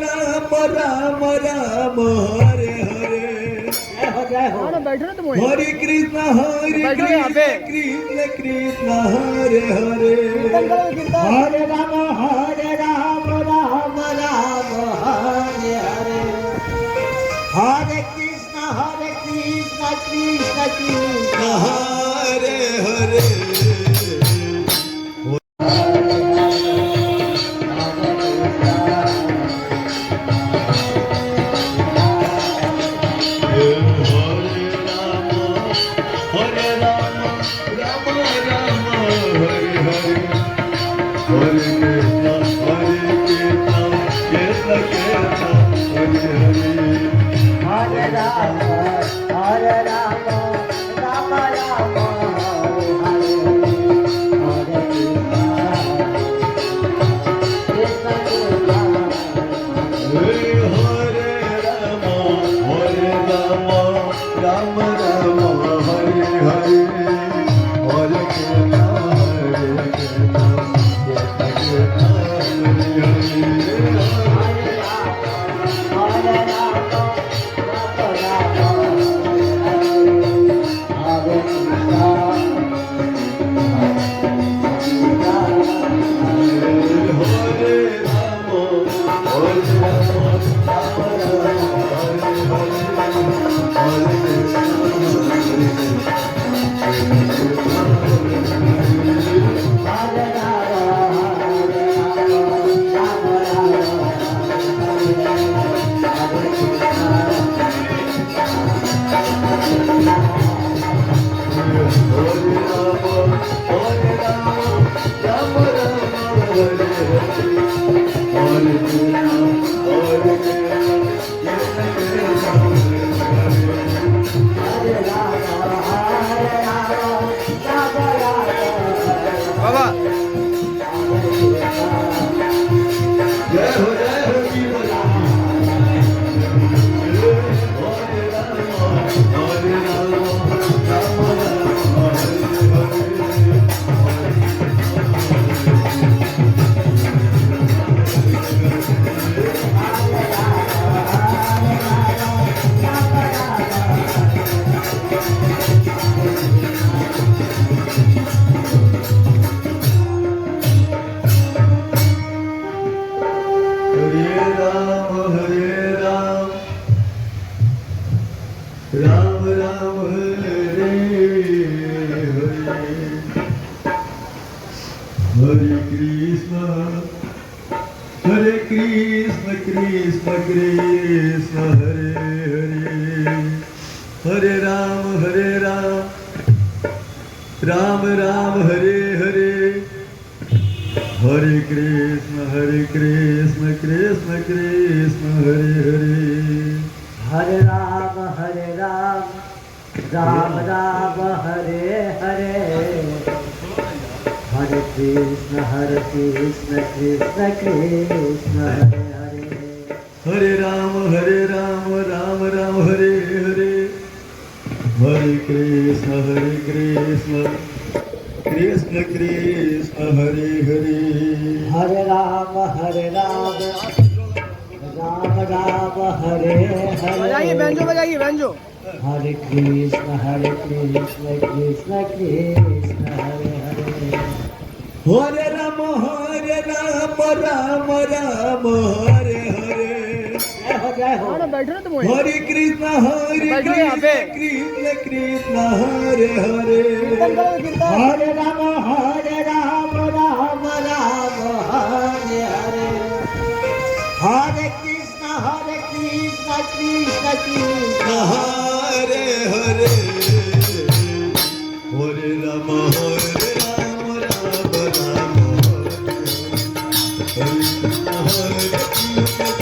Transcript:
Ram Ram Ram Hare Hare Hare Krishna Krishna Krishna Hare Hare Hare Ram Ram Ram Hare Hare Hare Krishna Krishna Krishna Hare Hare Ram Ram Hare Hare Hare Krishna Krishna Krishna Hare Hare Hare Ram Ram Ram Hare Hare Hare Krishna Krishna Krishna Hare Hare Hare Ram Ram Ram Hare Hare Hare Krishna Krishna Krishna Hare Hare Hare Ram Ram Ram Hare Hare Hare Krishna Krishna Krishna Hare Hare Hare Ram Ram Ram Hare Hare बजाइए banjo, बजाइए banjo. हरे कृष्ण कृष्ण कृष्ण हरे हरे हरे राम राम राम हरे हरे हाँ ना, बैठो ना तुम वहीं। हरे कृष्ण बैठो यहाँ पे। कृष्ण कृष्ण हरे हरे कीर्तन करो, कीर्तन। हरे राम राम राम हरे हरे हरे कृष्ण कृष्ण कृष्ण हरे हरे हरे राम राम राम हरे हरे हरे कृष्ण